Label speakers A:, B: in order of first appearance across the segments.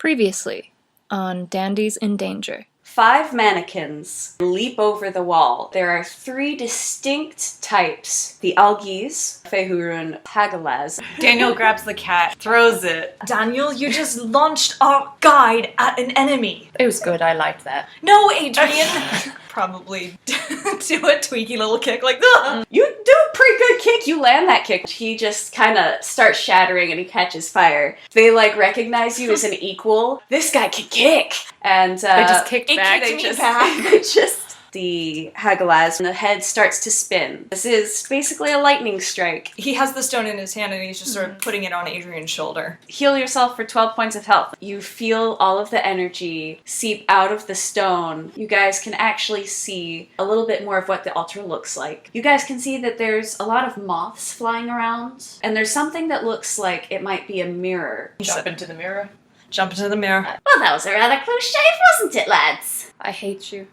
A: Previously on Dandies in Danger.
B: 5 mannequins leap over the wall. There are 3 distinct types. The Algies, Fehurun, Hagalaz.
C: Daniel grabs the cat, throws it.
D: Daniel, you just launched our guide at an enemy.
A: It was good, I liked that.
D: No, Adrian! Probably do a tweaky little kick like that.
B: You do a pretty good kick. You land that kick. He just kind of starts shattering and he catches fire. They recognize you as an equal. This guy can kick. And
A: They just kicked back.
B: They just the Hagalaz, and the head starts to spin. This is basically a lightning strike.
D: He has the stone in his hand and he's just sort of putting it on Adrian's shoulder.
B: Heal yourself for 12 points of health. You feel all of the energy seep out of the stone. You guys can actually see a little bit more of what the altar looks like. You guys can see that there's a lot of moths flying around, and there's something that looks like it might be a mirror.
C: Jump into the mirror.
D: Jump into the mirror.
B: Well, that was a rather close shave, wasn't it, lads?
A: I hate you.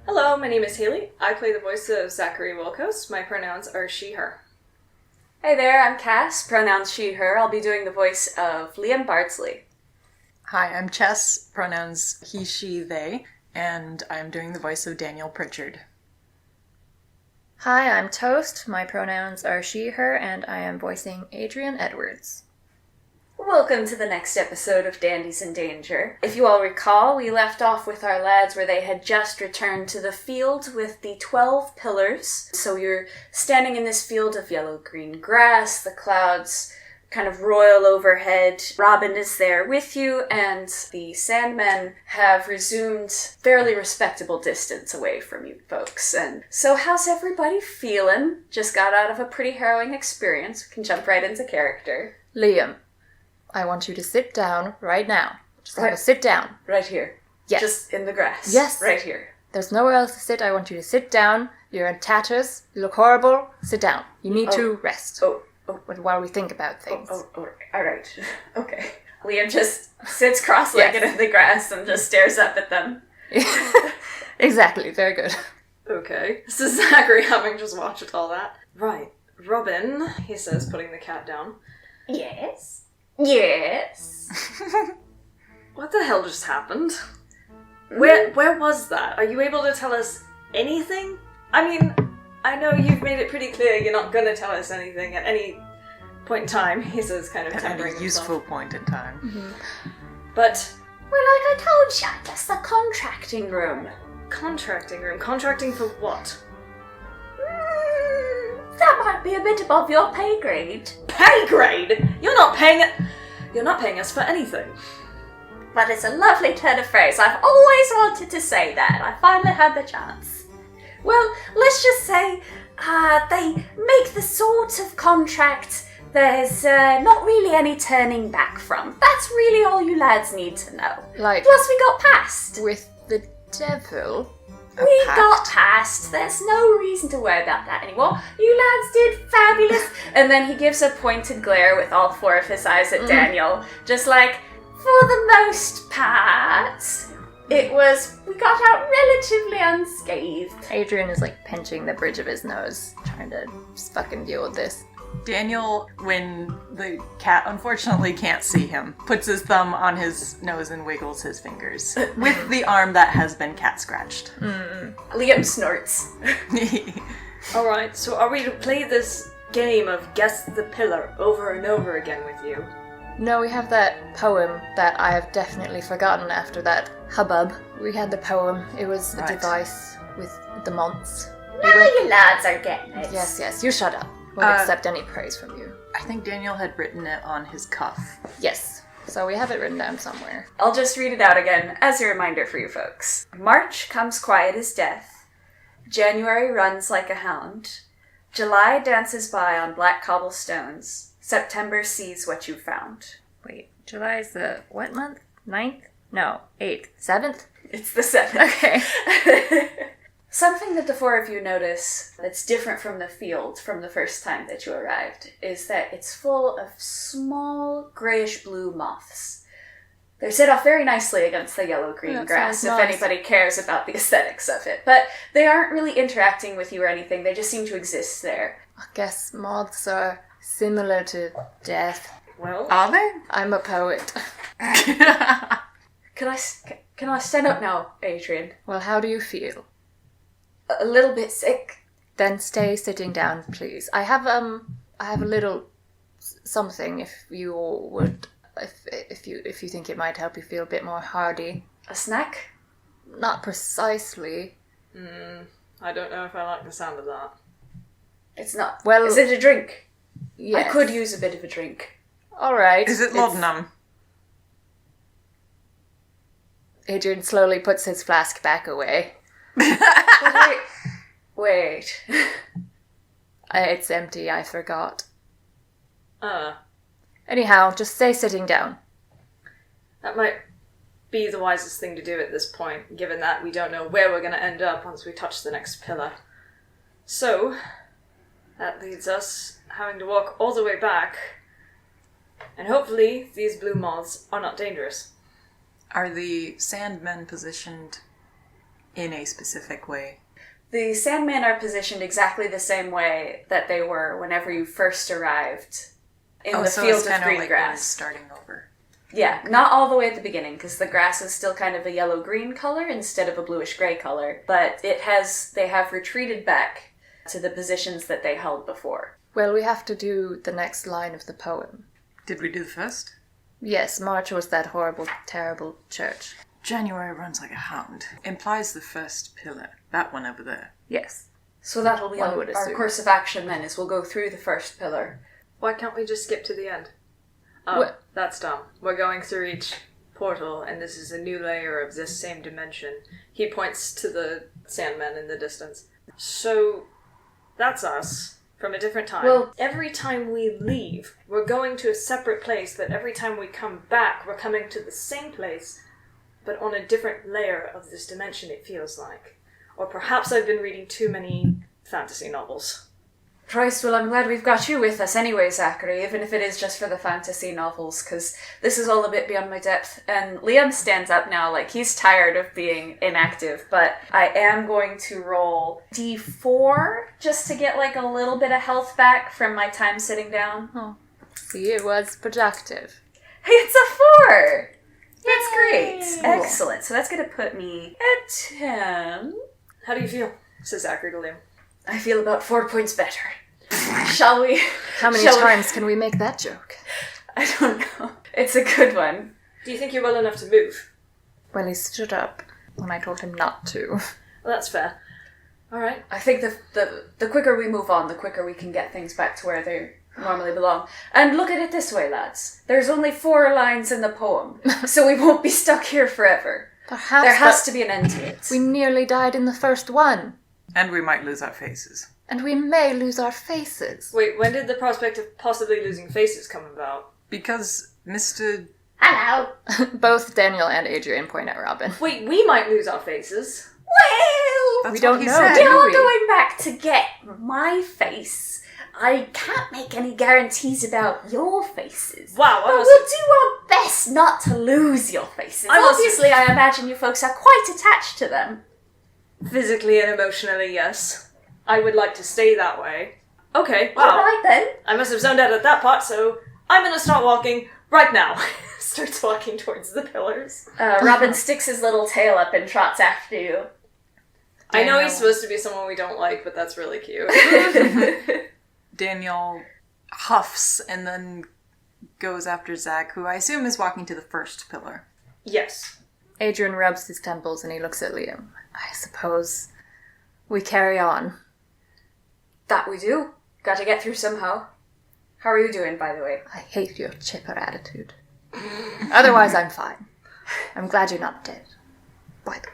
E: Hello, my name is Haile. I play the voice of Zachery Wilkos. My pronouns are she, her.
B: Hey there, I'm Cass, pronouns she, her. I'll be doing the voice of Liam Bardsley.
F: Hi, I'm Chess, pronouns he, she, they, and I'm doing the voice of Daniel Pritchard.
A: Hi, I'm Toast. My pronouns are she, her, and I am voicing Adrian Edwards.
B: Welcome to the next episode of Dandies in Danger. If you all recall, we left off with our lads where they had just returned to the field with the 12 pillars. So you're standing in this field of yellow-green grass, the clouds kind of roil overhead. Robin is there with you, and the Sandmen have resumed fairly respectable distance away from you folks. And so how's everybody feeling? Just got out of a pretty harrowing experience. We can jump right into character.
A: Liam, I want you to sit down right now. Just have a sit down.
B: Right here.
A: Yes.
B: Just in the grass.
A: Yes.
B: Right here.
A: There's nowhere else to sit. I want you to sit down. You're in tatters. You look horrible. Sit down. You need to rest. While we think about things.
B: All right. Okay. Liam just sits cross-legged in the grass and just stares up at them.
A: Exactly. Very good.
E: Okay. This is Zachary having just watched all that. Right. Robin, he says, putting the cat down.
B: Yes. Yes.
E: What the hell just happened? Where was that? Are you able to tell us anything? I mean, I know you've made it pretty clear you're not going to tell us anything at any point in time, he says, kind of
F: At
E: tempering
F: any useful point in time.
E: himself. But...
B: Well, like I told you, that's the contracting room.
E: Contracting room? Contracting for what?
B: That might be a bit above your pay grade.
E: Pay grade? You're not paying us for anything.
B: But it's a lovely turn of phrase. I've always wanted to say that. I finally had the chance. Well, let's just say they make the sort of contract there's not really any turning back from. That's really all you lads need to know. Plus we got past.
A: With the devil?
B: We got past. There's no reason to worry about that anymore. You lads did fabulous. And then he gives a pointed glare with all 4 of his eyes at Daniel. Just like, for the most part, we got out relatively unscathed.
A: Adrian is pinching the bridge of his nose, trying to just fucking deal with this.
F: Daniel, when the cat unfortunately can't see him, puts his thumb on his nose and wiggles his fingers with the arm that has been cat scratched.
B: Liam snorts.
E: Alright, so are we to play this game of Guess the Pillar over and over again with you?
A: No, we have that poem that I have definitely forgotten after that hubbub. We had the poem. It was a device with the months.
B: Now you lads are getting it.
A: Yes, you shut up. Won't accept any praise from you.
F: I think Daniel had written it on his cuff.
A: Yes. So we have it written down somewhere.
B: I'll just read it out again as a reminder for you folks. March comes quiet as death. January runs like a hound. July dances by on black cobblestones. September sees what you found.
A: Wait, July's the what month? 9th? No, 8th. 7th?
B: It's the 7th.
A: Okay.
B: Something that the four of you notice that's different from the field from the first time that you arrived is that it's full of small grayish-blue moths. They're set off very nicely against the yellow-green
A: That
B: grass,
A: sounds
B: if
A: nice.
B: anybody cares about the aesthetics of it. But they aren't really interacting with you or anything, they just seem to exist there.
A: I guess moths are similar to death.
E: Well,
F: Are they?
A: I'm a poet.
B: Can I stand up now, Adrian?
A: Well, how do you feel?
B: A little bit sick.
A: Then stay sitting down, please. I have a little something if you would, if you think it might help you feel a bit more hardy.
B: A snack?
A: Not precisely.
E: I don't know if I like the sound of that.
B: It's not.
A: Well,
B: Is it a drink?
A: Yes.
B: I could use a bit of a drink.
A: All right.
F: Is it laudanum?
A: Adrian slowly puts his flask back away.
B: Wait.
A: It's empty. I forgot.
E: Uh,
A: Anyhow, just stay sitting down.
E: that might be the wisest thing to do at this point, given that we don't know where we're going to end up once we touch the next pillar. So, that leads us having to walk all the way back, and hopefully these blue moths are not dangerous.
F: Are the Sandmen positioned in a specific way?
B: The Sandmen are positioned exactly the same way that they were whenever you first arrived in the
F: so
B: field
F: it's
B: of
F: kinda
B: green
F: like
B: grass.
F: we're starting over.
B: Yeah, not all the way at the beginning, because the grass is still kind of a yellow-green color instead of a bluish-gray color. But they have retreated back to the positions that they held before.
A: Well, we have to do the next line of the poem.
F: Did we do the first?
A: Yes, March was that horrible, terrible church.
F: January runs like a hound. Implies the first pillar. That one over there.
A: Yes.
B: So that'll be
A: One would
B: our
A: assume.
B: course of action then, is we'll go through the first pillar.
E: Why can't we just skip to the end? Oh,
A: What?
E: that's dumb. We're going through each portal, and this is a new layer of this same dimension. He points to the Sandmen in the distance. So, that's us, from a different time.
B: Well-
E: every time we leave, we're going to a separate place, but every time we come back, we're coming to the same place, but on a different layer of this dimension, it feels like. Or perhaps I've been reading too many fantasy novels.
B: Christ, well, I'm glad we've got you with us anyway, Zachery, even if it is just for the fantasy novels, because this is all a bit beyond my depth. And Liam stands up now, like he's tired of being inactive, but I am going to roll D4 just to get like a little bit of health back from my time sitting down.
A: Oh, see, it was productive.
B: Hey, it's a 4! That's great.
A: Yay.
B: Excellent. So that's going to put me at 10.
E: How do you feel? Says Zachery to Liam.
B: I feel about 4 points better. Shall we?
A: How many
B: Shall we-
A: times can we make that joke?
B: I don't know. It's a good one.
E: Do you think you're well enough to move?
A: Well, he stood up when I told him not to.
E: Well, that's fair. Alright.
B: I think the quicker we move on, the quicker we can get things back to where they normally belong. And look at it this way, lads. There's only 4 lines in the poem, so we won't be stuck here forever.
A: Perhaps,
B: There has
A: but
B: to be an end to it.
A: we nearly died in the first one.
F: And we might lose our faces.
A: And we may lose our faces.
E: Wait, when did the prospect of possibly losing faces come about?
F: Because Mr.
B: Hello.
A: Both Daniel and Adrian point at Robin.
E: Wait, we might lose our faces.
B: Well,
F: That's
A: We don't
F: what he
A: know,
F: said.
A: do
B: you're
A: we?
B: going back to get my face. I can't make any guarantees about your faces.
E: Wow,
B: But
E: I
B: we'll
E: must
B: do our best not to lose your faces.
E: I must-
B: Obviously, I imagine you folks are quite attached to them.
E: physically and emotionally, yes. I would like to stay that way. Okay, wow.
B: Alright then.
E: I must have zoned out at that part, so I'm gonna start walking right now. Starts walking towards the pillars.
B: Robin sticks his little tail up and trots after you.
E: I know
F: Daniel.
E: he's supposed to be someone we don't like, but that's really cute.
F: Daniel huffs and then goes after Zach, who I assume is walking to the first pillar.
E: Yes.
A: Adrian rubs his temples and he looks at Liam. I suppose we carry on.
B: That we do. Got to get through somehow. How are you doing, by the way?
A: I hate your chipper attitude. Otherwise, I'm fine. I'm glad you're not dead. By the way.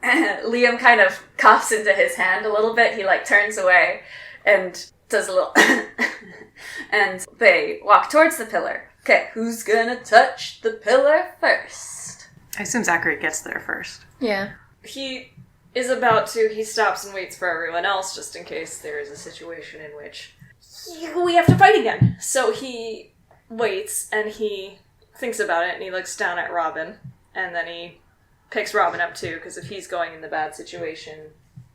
B: Liam kind of coughs into his hand a little bit. He like turns away and does a little and they walk towards the pillar. Okay, who's gonna touch the pillar first?
F: I assume Zachery gets there first.
A: Yeah.
E: He is about to. He stops and waits for everyone else just in case there is a situation in which we have to fight again. So he waits and he thinks about it and he looks down at Robin and then he picks Robin up too, because if he's going in the bad situation,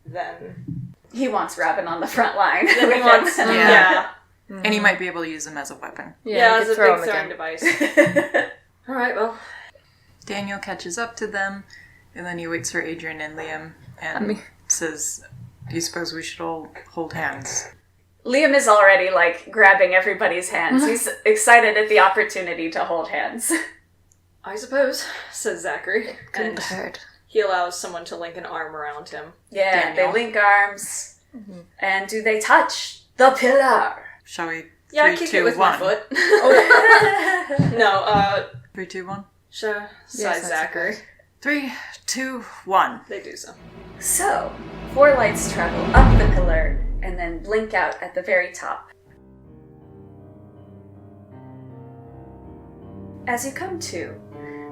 E: then
B: He wants Robin on the front line.
E: then he wants.
F: Yeah.
E: Yeah,
F: And he might be able to use him as a weapon.
E: yeah,
A: you
E: as
A: could
E: a
A: throw
E: big
A: him
E: throwing
A: again.
E: device. All right, well,
F: Daniel catches up to them, and then he waits for Adrian and Liam and says, "Do you suppose we should all hold hands?"
B: Liam is already like grabbing everybody's hands. He's excited at the opportunity to hold hands.
E: I suppose, says Zachery,
A: Couldn't
E: and
A: hurt.
E: he allows someone to link an arm around him.
B: Yeah,
F: Daniel.
B: they link arms. And do they touch the pillar?
F: Shall we?
E: Yeah, I
F: 3,
E: kick
F: 2,
E: it with
F: 1.
E: my foot. No,
F: 3, 2, 1.
E: size
A: Yes, that's
E: Zachery.
F: 3, 2, 1.
E: They do so.
B: So, 4 lights travel up the pillar and then blink out at the very top. As you come to,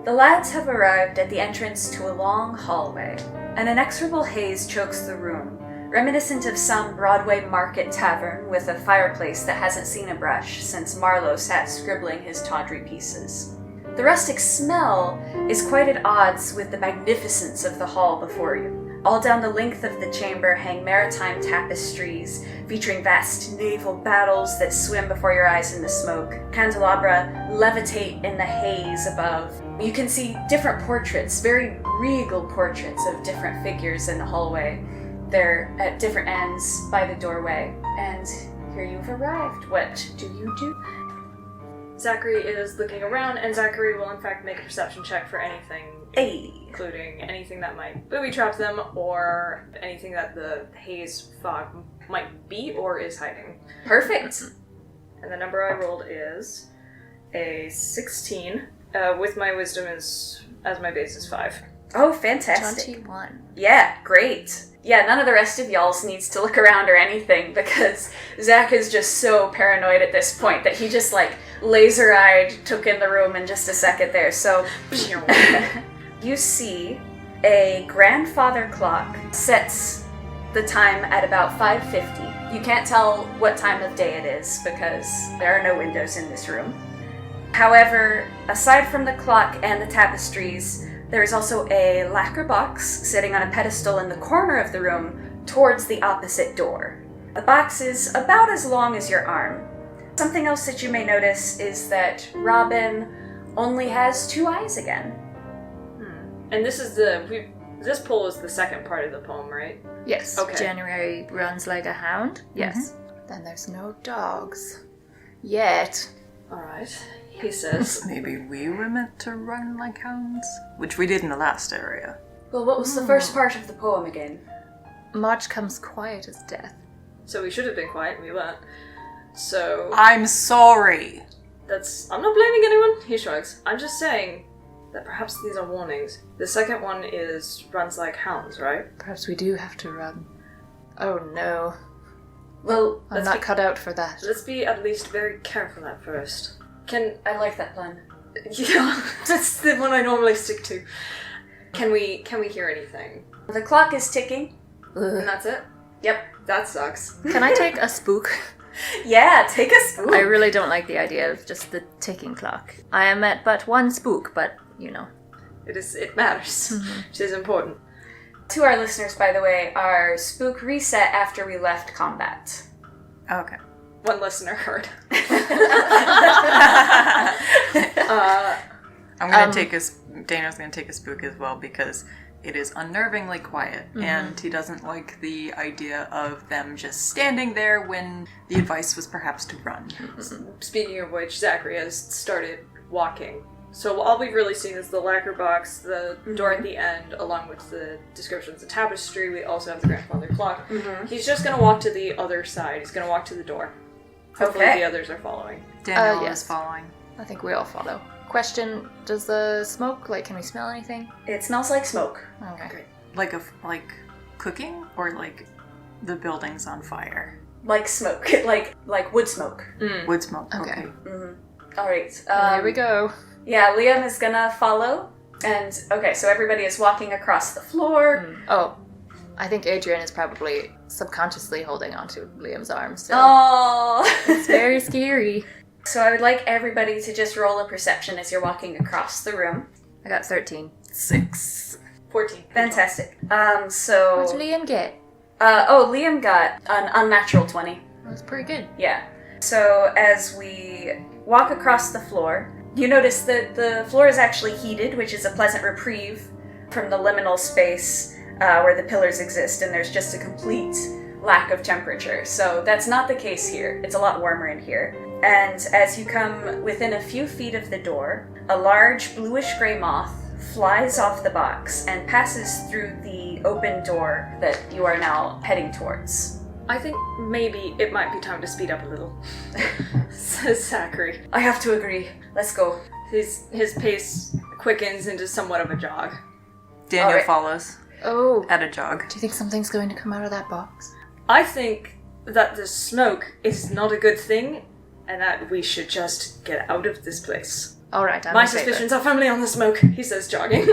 B: the lads have arrived at the entrance to a long hallway. An inexorable haze chokes the room, reminiscent of some Broadway market tavern with a fireplace that hasn't seen a brush since Marlowe sat scribbling his tawdry pieces. The rustic smell is quite at odds with the magnificence of the hall before you. All down the length of the chamber hang maritime tapestries featuring vast naval battles that swim before your eyes in the smoke. Candelabra levitate in the haze above. You can see different portraits, very regal portraits of different figures in the hallway. They're at different ends by the doorway. And here you've arrived. What do you do?
E: Zachery is looking around, and Zachery will in fact make a perception check for anything,
B: Hey.
E: including anything that might booby trap them, or anything that the haze fog might be or is hiding.
B: Perfect.
E: And the number I rolled is a 16, with my wisdom as my base is 5.
B: Oh, fantastic.
A: 21.
B: Yeah, great. Yeah, none of the rest of y'all's needs to look around or anything because Zach is just so paranoid at this point that he just like laser-eyed took in the room in just a second there. So you see a grandfather clock sets the time at about 5:50. You can't tell what time of day it is because there are no windows in this room. However, aside from the clock and the tapestries, there is also a lacquer box sitting on a pedestal in the corner of the room towards the opposite door. The box is about as long as your arm. Something else that you may notice is that Robin only has 2 eyes again.
E: And this is this poll is the second part of the poem, right?
A: Yes.
E: Okay.
A: January runs like a hound. Yes. Then there's no dogs. Yet.
E: Alright. He says,
F: Maybe we were meant to run like hounds? Which we did in the last area.
B: Well, what was the first part of the poem again?
A: March comes quiet as death.
E: so we should have been quiet, we weren't. So,
F: I'm sorry.
E: I'm not blaming anyone, he shrugs. I'm just saying that perhaps these are warnings. The second one is runs like hounds, right?
A: Perhaps we do have to run. Oh no.
B: Well,
A: I'm not cut out for that.
E: Let's be at least very careful at first.
B: I like that plan.
E: Yeah, that's the one I normally stick to. Can we hear anything?
B: The clock is ticking.
E: And that's it?
B: Yep.
E: That sucks.
A: Can I take a spook?
B: Yeah, take a spook.
A: I really don't like the idea of just the ticking clock. I am at but 1 spook, but you know.
E: It matters. It is important.
B: To our listeners, by the way, our spook reset after we left combat.
F: Okay.
E: One listener heard.
F: I'm gonna Daniel's gonna take a spook as well because it is unnervingly quiet, and he doesn't like the idea of them just standing there when the advice was perhaps to run.
E: Speaking of which, Zachery has started walking. So all we've really seen is the lacquer box, the door at the end, along with the descriptions of the tapestry. We also have the grandfather clock. He's just going to walk to the other side. He's going to walk to the door. Hopefully
B: Okay.
E: the others are following.
F: Daniel
A: yes.
F: is following.
A: I think we all follow. Question, does the smoke, can we smell anything?
B: It smells like smoke.
A: Okay.
E: Great.
F: Like cooking, or like the building's on fire?
B: Like smoke, like wood smoke.
F: Wood smoke.
A: Okay.
F: Okay.
B: All right.
A: Here we go.
B: Yeah, Liam is gonna follow. And, okay, so everybody is walking across the floor.
A: Oh, I think Adrian is probably subconsciously holding onto Liam's arm still.
B: Oh!
A: It's very scary.
B: So I would like everybody to just roll a perception as you're walking across the room.
A: I got 13.
F: 6.
E: 14.
B: Fantastic.
A: What
B: So...
A: did Liam get?
B: Liam got an unnatural 20.
A: That's pretty good.
B: Yeah. So as we walk across the floor, you notice that the floor is actually heated, which is a pleasant reprieve from the liminal space where the pillars exist, and there's just a complete lack of temperature. So that's not the case here. It's a lot warmer in here. And as you come within a few feet of the door, a large bluish-gray moth flies off the box and passes through the open door that you are now heading towards.
E: I think maybe it might be time to speed up a little, says Zachery.
B: I have to agree. Let's go.
E: His pace quickens into somewhat of a jog.
F: Daniel
B: Alright.
F: follows
A: Oh,
F: at a jog.
A: do you think something's going to come out of that box?
E: I think that the smoke is not a good thing, and that we should just get out of this place.
A: All right, I'm
E: My
A: in favor.
E: suspicions are firmly on the smoke, he says, jogging.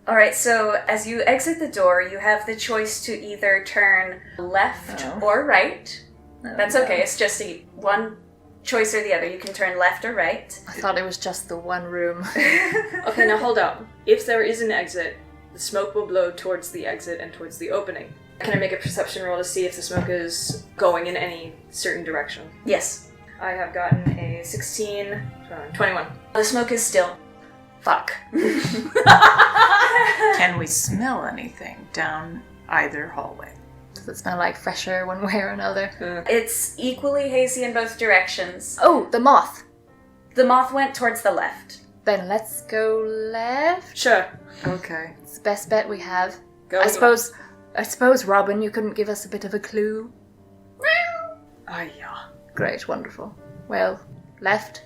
B: Alright, so as you exit the door, you have the choice to either turn left or right. That's okay, it's just one choice or the other. You can turn left or right.
A: I thought it was just the one room.
E: Okay, now hold up. If there is an exit, the smoke will blow towards the exit and towards the opening. Can I make a perception roll to see if the smoke is going in any certain direction?
B: Yes.
E: I have gotten a 16, 21.
B: The smoke is still. Fuck.
F: Can we smell anything down either hallway?
A: Does it smell like fresher one way or another?
B: It's equally hazy in both directions.
A: Oh, the moth.
B: The moth went towards the left.
A: Then let's go left.
E: Sure.
F: Okay.
A: It's the best bet we have.
E: Go
A: I
E: with
A: suppose, Robin, you couldn't give us a bit of a clue?
E: yeah.
A: Great, wonderful. Well, left.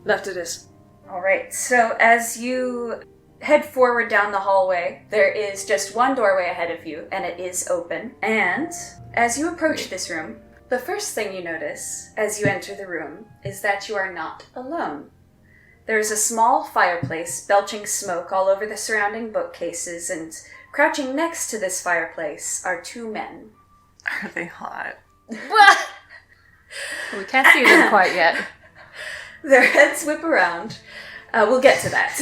E: Left it is.
B: Alright, so as you head forward down the hallway, there is just one doorway ahead of you, and it is open. And as you approach this room, the first thing you notice as you enter the room is that you are not alone. There is a small fireplace belching smoke all over the surrounding bookcases, and crouching next to this fireplace are two men.
F: Are they hot?
A: We can't see them quite yet.
B: Their heads whip around. We'll get to that.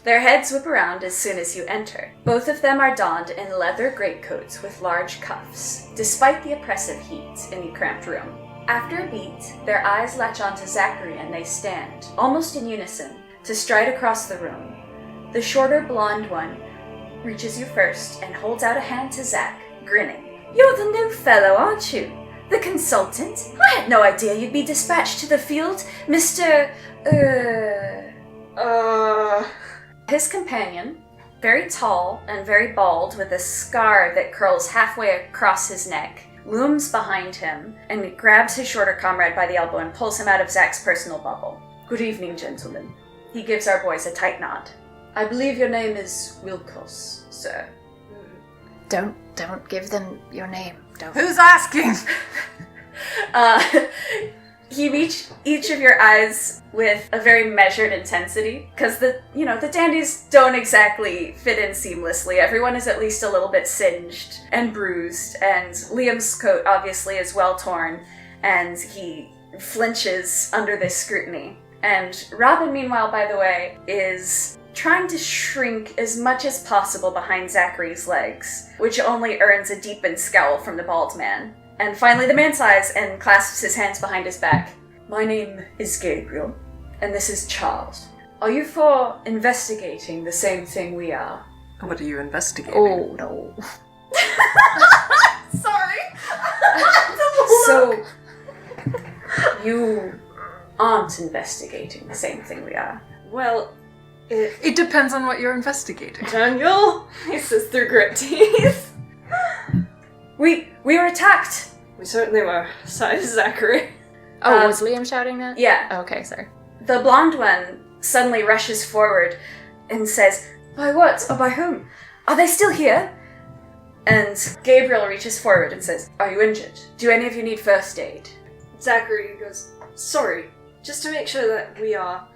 B: Their heads whip around as soon as you enter. Both of them are donned in leather greatcoats with large cuffs, despite the oppressive heat in the cramped room. After a beat, their eyes latch onto Zachery and they stand, almost in unison, to stride across the room. The shorter blonde one reaches you first and holds out a hand to Zach, grinning. You're the new fellow, aren't you? The consultant? I had no idea you'd be dispatched to the field, Mr. His companion, very tall and very bald with a scar that curls halfway across his neck, looms behind him and grabs his shorter comrade by the elbow and pulls him out of Zach's personal bubble. Good evening, gentlemen. He gives our boys a tight nod. I believe your name is Wilkos, sir.
A: Don't give them your name. Don't.
F: Who's asking?
B: He meets each of your eyes with a very measured intensity, because the dandies don't exactly fit in seamlessly. Everyone is at least a little bit singed and bruised, and Liam's coat obviously is well torn, and he flinches under this scrutiny. And Robin, meanwhile, by the way, is trying to shrink as much as possible behind Zachery's legs, which only earns a deepened scowl from the bald man. And finally the man sighs and clasps his hands behind his back. My name is Gabriel, and this is Charles. Are you for investigating the same thing we are?
F: What are you investigating?
A: Oh, no.
B: Sorry! So, you aren't investigating the same thing we are.
E: Well,
F: It depends on what you're investigating.
E: Daniel, he says through grit teeth.
B: We were attacked!
E: We certainly were. Sighs Zachery.
A: Oh, was Liam shouting that?
B: Yeah.
A: Okay, sorry.
B: The blonde one suddenly rushes forward and says, By what? Or by whom? Are they still here? And Gabriel reaches forward and says, are you injured? Do any of you need first aid?
E: Zachery goes, sorry, just to make sure that we are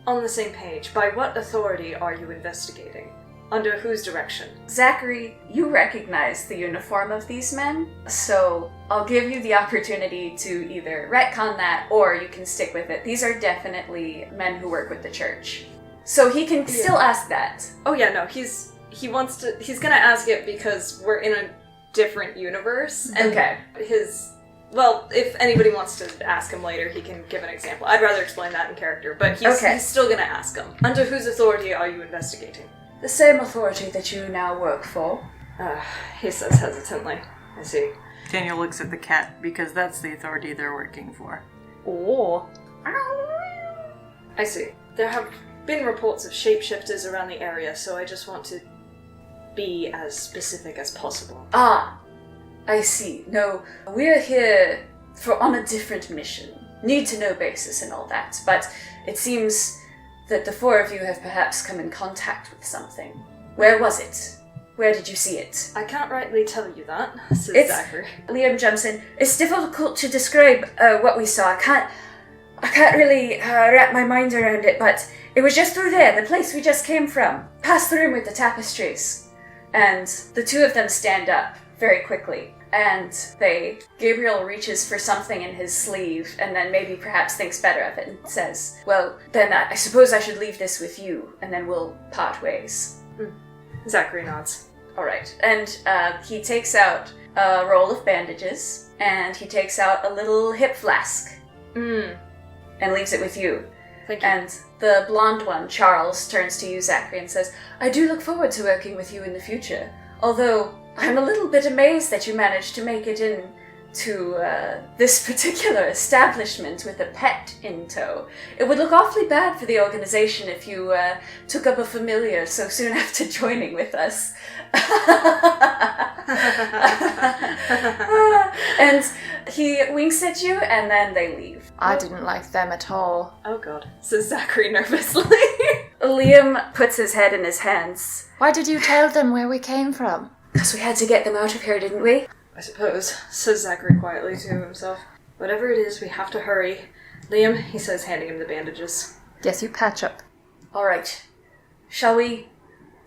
E: on the same page. By what authority are you investigating? Under whose direction?
B: Zachery, you recognize the uniform of these men, so I'll give you the opportunity to either retcon that or you can stick with it. These are definitely men who work with the church. So he can still ask that.
E: Oh yeah, no, he's gonna ask it because we're in a different universe. And
B: Okay.
E: well, if anybody wants to ask him later, he can give an example. I'd rather explain that in character, but he's still gonna ask him. Under whose authority are you investigating?
B: The same authority that you now work for.
E: He says hesitantly. I see.
F: Daniel looks at the cat because that's the authority they're working for.
A: Oh.
E: I see. There have been reports of shapeshifters around the area, so I just want to be as specific as possible.
B: Ah, I see. No, we're here on a different mission. Need to know basis and all that, but it seems that the four of you have perhaps come in contact with something. Where was it? Where did you see it?
E: I can't rightly tell you that, says Zachery.
B: Liam jumps in. It's difficult to describe what we saw. I can't really wrap my mind around it, but it was just through there, the place we just came from. Past the room with the tapestries. And the two of them stand up very quickly. And Gabriel reaches for something in his sleeve and then maybe perhaps thinks better of it and says, well, then I suppose I should leave this with you and then we'll part ways.
E: Zachery nods.
B: All right. And he takes out a roll of bandages and he takes out a little hip flask and leaves it with you.
E: Thank you.
B: And the blonde one, Charles, turns to you, Zachery, and says, I do look forward to working with you in the future, although I'm a little bit amazed that you managed to make it into this particular establishment with a pet in tow. It would look awfully bad for the organization if you took up a familiar so soon after joining with us. And he winks at you, and then they leave.
A: I didn't like them at all.
E: Oh god, says Zachery nervously.
B: Liam puts his head in his hands.
A: Why did you tell them where we came from?
B: Because we had to get them out of here, didn't we?
E: I suppose, says Zachery quietly to himself. Whatever it is, we have to hurry. Liam, he says, handing him the bandages.
A: Yes, you patch up.
B: All right. Shall we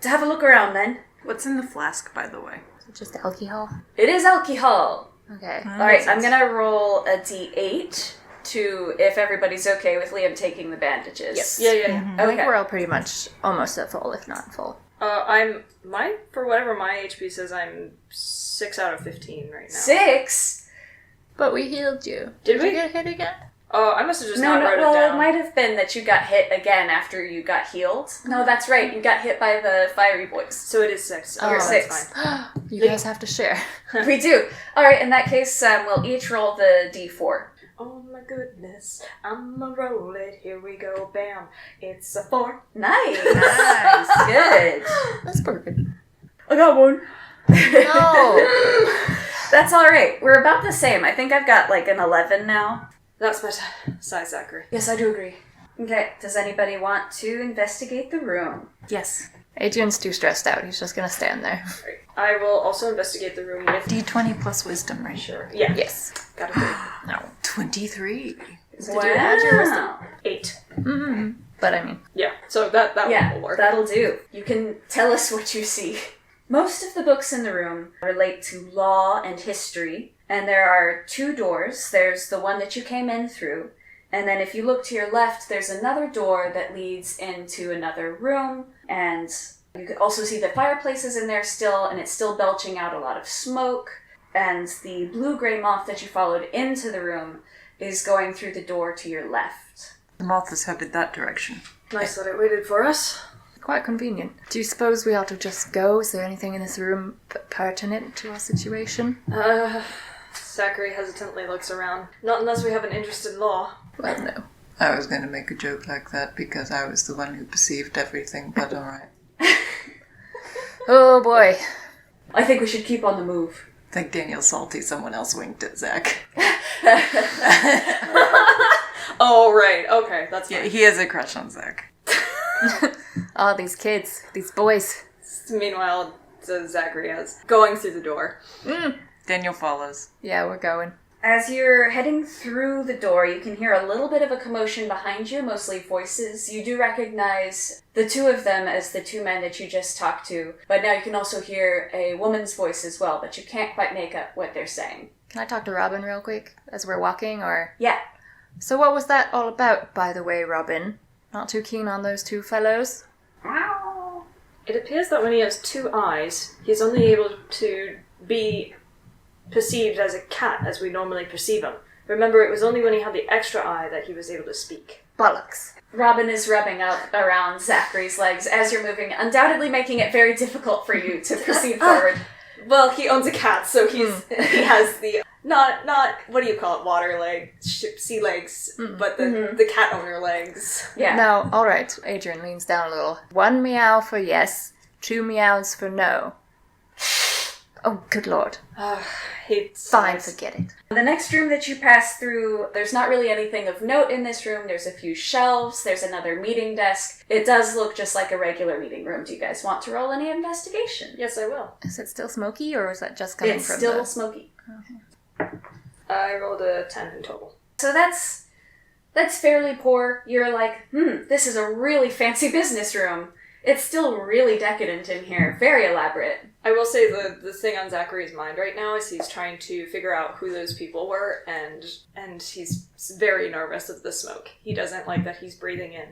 B: have a look around then?
F: What's in the flask, by the way?
A: Is it just alcohol?
B: It is alcohol.
A: Okay.
B: All right, I'm going to roll a d8 to if everybody's okay with Liam taking the bandages.
E: Yes. Yeah.
A: I think we're all pretty much almost at full, if not full.
E: For whatever my HP says, I'm 6 out of 15 right now.
B: 6?
A: But we healed you.
E: Did we?
A: You get hit again?
E: Oh, I must have just
B: No,
E: not wrote it
B: well,
E: down.
B: it might have been that you got hit again after you got healed. No, that's right. You got hit by the fiery boys.
E: So it is 6.
A: Oh,
E: Okay,
B: You're
E: that's
B: 6.
E: fine.
A: You guys have to share.
B: We do. All right, in that case, we'll each roll the d4.
E: Oh my goodness, I'ma roll it. Here we go, bam. It's a 4.
B: Nice. Good.
A: That's perfect.
B: I got one.
A: No!
B: That's all right. We're about the same. I think I've got like an 11 now.
E: That's better, sighs Zachery.
B: Yes, I do agree. Okay, does anybody want to investigate the room?
F: Yes.
A: Adrian's too stressed out. He's just gonna stand there.
E: Right. I will also investigate the room with...
F: D20 plus wisdom, right?
E: Sure. Yeah.
A: Yes.
E: Got a 3.
A: No.
F: 23.
E: Did you add your wisdom? 8.
A: Mm-hmm. But I mean...
E: Yeah, so that one will work.
B: That'll do. You can tell us what you see. Most of the books in the room relate to law and history, and there are 2 doors. There's the one that you came in through, and then if you look to your left, there's another door that leads into another room, and you can also see the fireplace is in there still, and it's still belching out a lot of smoke, and the blue-gray moth that you followed into the room is going through the door to your left.
F: The moth is headed that direction.
E: Nice that it waited for us.
A: Quite convenient. Do you suppose we ought to just go? Is there anything in this room pertinent to our situation?
E: Zachery hesitantly looks around. Not unless we have an interest in law.
A: Well, no.
F: I was going to make a joke like that because I was the one who perceived everything, but alright.
A: Oh boy.
B: I think we should keep on the move.
F: I think Daniel's salty. Someone else winked at Zach.
E: Oh, right. Okay, that's fine.
F: Yeah, he has a crush on Zach.
A: Oh, these kids. These boys.
E: Meanwhile, says Zachery as going through the door.
F: Daniel follows.
A: Yeah, we're going.
B: As you're heading through the door, you can hear a little bit of a commotion behind you, mostly voices. You do recognize the two of them as the two men that you just talked to, but now you can also hear a woman's voice as well, but you can't quite make up what they're saying.
A: Can I talk to Robin real quick as we're walking, or?
B: Yeah.
A: So what was that all about, by the way, Robin? Not too keen on those two fellows?
E: It appears that when he has two eyes, he's only able to be perceived as a cat as we normally perceive him. Remember, it was only when he had the extra eye that he was able to speak.
A: Bollocks.
B: Robin is rubbing up around Zachery's legs as you're moving, undoubtedly making it very difficult for you to proceed forward.
E: Well, he owns a cat, so he has the not what do you call it, water legs, sea legs, but the cat owner legs.
B: Yeah.
A: Now, alright, Adrian leans down a little. 1 meow for yes, 2 meows for no. Oh, good lord. Fine, forget it.
B: The next room that you pass through, there's not really anything of note in this room. There's a few shelves. There's another meeting desk. It does look just like a regular meeting room. Do you guys want to roll any investigation?
E: Yes, I will.
A: Is it still smoky, or is that just coming
B: It's
A: from
B: still
A: the...
B: smoky.
E: I rolled a 10 in total.
B: So that's fairly poor. You're like, this is a really fancy business room. It's still really decadent in here. Very elaborate.
E: I will say the thing on Zachary's mind right now is he's trying to figure out who those people were, and he's very nervous of the smoke. He doesn't like that he's breathing in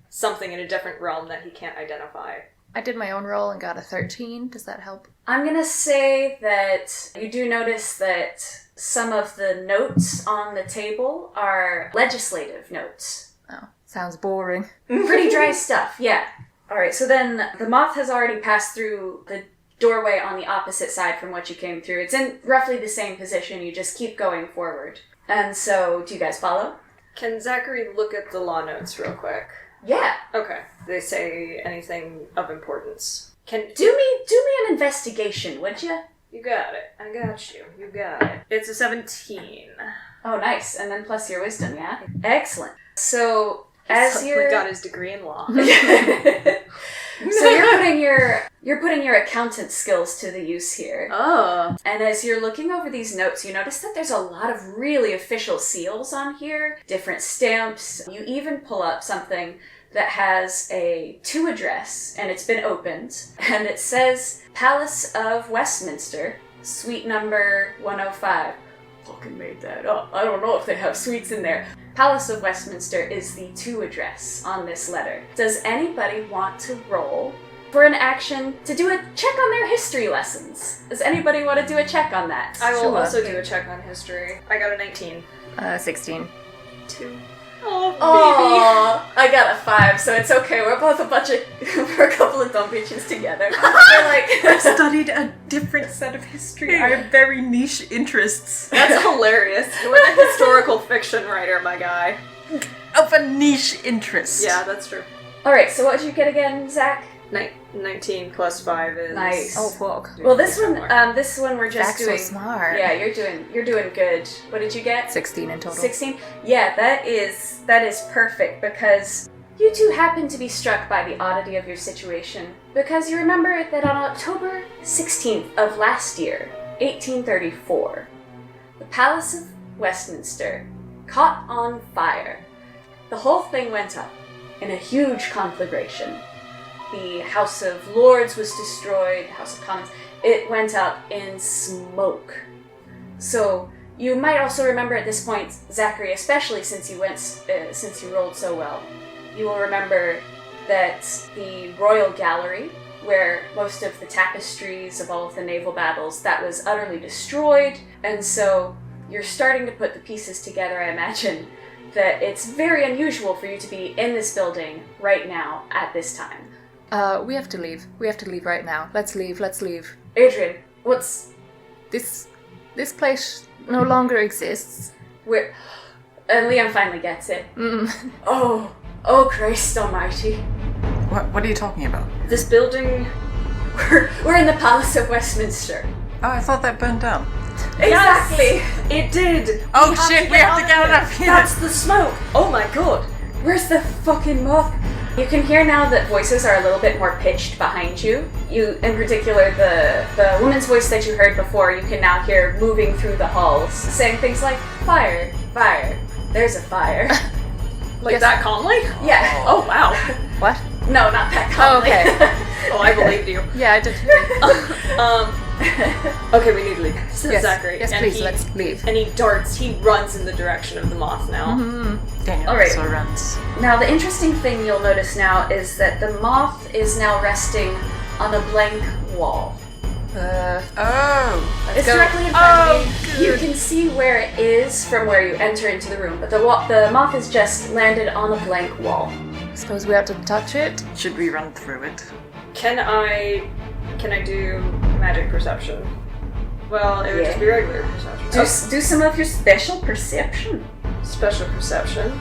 E: something in a different realm that he can't identify.
A: I did my own roll and got a 13. Does that help?
B: I'm gonna say that you do notice that some of the notes on the table are legislative notes.
A: Oh, sounds boring.
B: Pretty dry stuff, yeah. Alright, so then the moth has already passed through the doorway on the opposite side from what you came through. It's in roughly the same position, you just keep going forward. And so, do you guys follow?
E: Can Zachery look at the law notes real quick?
B: Yeah.
E: Okay. They say anything of importance.
B: Do me an investigation, would you?
E: You got it. I got you. You got it. It's a 17.
B: Oh, nice. And then plus your wisdom, yeah? Excellent. So,
E: He got his degree in law.
B: So you're putting your accountant skills to the use here.
E: Oh.
B: And as you're looking over these notes, you notice that there's a lot of really official seals on here, different stamps. You even pull up something that has a to address, and it's been opened, and it says Palace of Westminster, suite number 105. Fucking made that up. I don't know if they have suites in there. Palace of Westminster is the to address on this letter. Does anybody want to roll for an action to do a check on their history lessons? Does anybody want to do a check on that?
E: I will
A: Sure.
E: also do a check on history. I got a 19.
A: 16.
E: 2.
B: Oh, I got a 5, so it's okay. We're both we're a couple of dumb bitches together. We're like,
F: Studied a different set of history. I have very niche interests.
E: That's hilarious. You're a historical fiction writer, my guy.
F: Of a niche interest.
E: Yeah, that's true.
B: all right. So what did you get again, Zach?
E: 19 plus 5 is...
B: Nice.
A: Oh, fuck.
B: Well, this one we're just
A: Zach's so
B: doing.
A: smart.
B: Yeah, you're doing good. What did you get?
A: 16 in total.
B: 16? Yeah, that is perfect because you two happen to be struck by the oddity of your situation because you remember that on October 16th of last year, 1834, the Palace of Westminster caught on fire. The whole thing went up in a huge conflagration. The House of Lords was destroyed, the House of Commons. It went up in smoke. So you might also remember at this point, Zachery, especially since you rolled so well, you will remember that the Royal Gallery, where most of the tapestries of all of the naval battles, that was utterly destroyed. And so you're starting to put the pieces together, I imagine, that it's very unusual for you to be in this building right now at this time.
A: We have to leave. We have to leave right now. Let's leave.
B: Adrian, what's...
A: This place no longer exists.
B: And Liam finally gets it. Oh, Christ almighty.
F: What are you talking about?
E: This building...
B: We're in the Palace of Westminster.
F: Oh, I thought that burned down.
B: Exactly!
E: It did!
F: Oh shit, we have to get out of here!
E: That's the smoke! Oh my god!
B: Where's the fucking moth? You can hear now that voices are a little bit more pitched behind you. You, in particular, the woman's voice that you heard before, you can now hear moving through the halls, saying things like, fire, fire, there's a fire.
E: Like
A: Yes.
E: that calmly?
B: Yeah.
E: Oh, wow.
A: What?
B: No, not that
A: Oh,
B: calmly.
A: okay.
E: Oh, I believed you.
A: Yeah, I did.
E: Okay, we need to leave. So
A: Yes,
E: Zachery.
A: yes,
E: and
A: please,
E: he-
A: let's leave.
E: And he darts, he runs in the direction of the moth now.
F: Daniel
B: All right.
F: also runs.
B: Now, the interesting thing you'll notice now is that the moth is now resting on a blank wall.
F: Oh!
B: It's directly in front of you. You can see where it is from where you enter into the room, but the moth has just landed on a blank wall.
A: Suppose we have to touch it?
F: Should we run through it?
E: Can I do magic perception? Well, it would just be regular perception.
B: Do some of your special perception.
E: Special perception.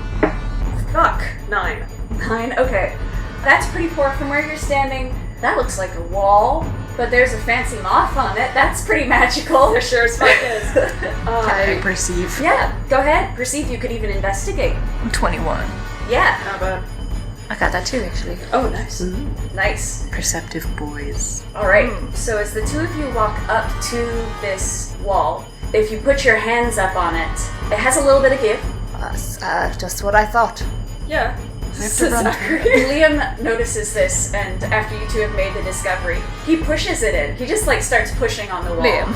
E: Fuck. 9.
B: 9, okay. That's pretty poor from where you're standing. That looks like a wall, but there's a fancy moth on it. That's pretty magical.
E: There sure as fuck is.
F: I perceive.
B: Yeah, go ahead. Perceive, you could even investigate.
F: 21.
B: Yeah,
E: Not bad.
A: I got that too, actually.
E: Oh, nice.
B: nice.
F: Perceptive boys.
B: Alright, so as the two of you walk up to this wall, if you put your hands up on it, it has a little bit of give.
A: Just what I thought.
E: Yeah.
F: We have to run through it.
B: Liam notices this, and after you two have made the discovery, he pushes it in. He just starts pushing on the wall.
A: Liam.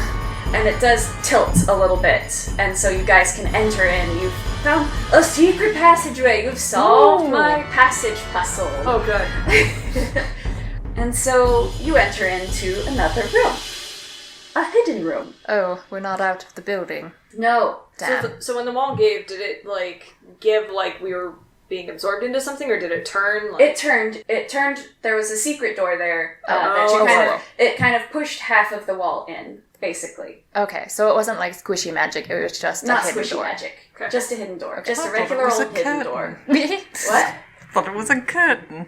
B: And it does tilt a little bit, and so you guys can enter in. You've found a secret passageway. You've solved
A: Ooh.
B: my passage puzzle.
E: Oh, good.
B: And so you enter into another room. A hidden room.
A: Oh, we're not out of the building.
B: No.
A: Damn.
E: So when the wall gave, did it give we were being absorbed into something, or did it turn?
B: It turned. There was a secret door there that you
A: okay.
B: it kind of pushed half of the wall in, basically.
A: Okay, so it wasn't like squishy magic, it was just
B: Not
A: a hidden
B: squishy
A: door.
B: magic.
E: Okay.
B: Just a hidden door.
A: Okay.
B: Just a
F: I thought it
B: regular
F: was
B: old
F: a
B: hidden
F: curtain.
B: door.
A: What?
B: What?
F: Thought it was a curtain.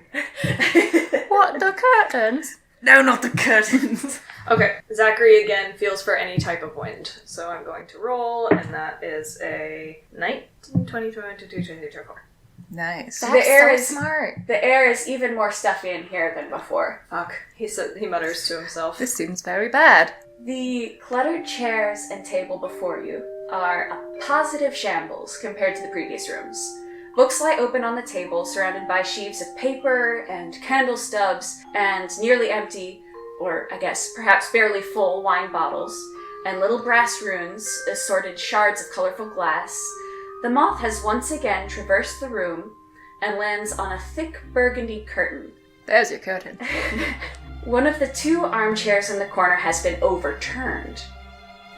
A: What? The curtains?
F: No, not the curtains.
E: Okay. Zachery again feels for any type of wind, so I'm going to roll, and that is a 19, 20, 22, 23, 24.
F: Nice.
A: That's
B: The air
A: so
B: is-
A: smart.
B: The air is even more stuffy in here than before.
E: Fuck. He mutters to himself.
A: This seems very bad.
B: The cluttered chairs and table before you are a positive shambles compared to the previous rooms. Books lie open on the table, surrounded by sheaves of paper and candle stubs, and nearly empty, or I guess perhaps barely full, wine bottles, and little brass runes, assorted shards of colorful glass. The moth has once again traversed the room and lands on a thick burgundy curtain.
A: There's your curtain.
B: One of the two armchairs in the corner has been overturned.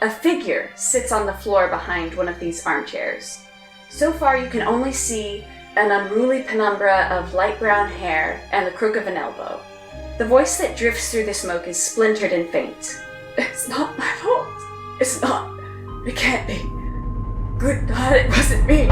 B: A figure sits on the floor behind one of these armchairs. So far you can only see an unruly penumbra of light brown hair and the crook of an elbow. The voice that drifts through the smoke is splintered and faint. It's not my fault. It's not. It can't be. Good God, it wasn't me.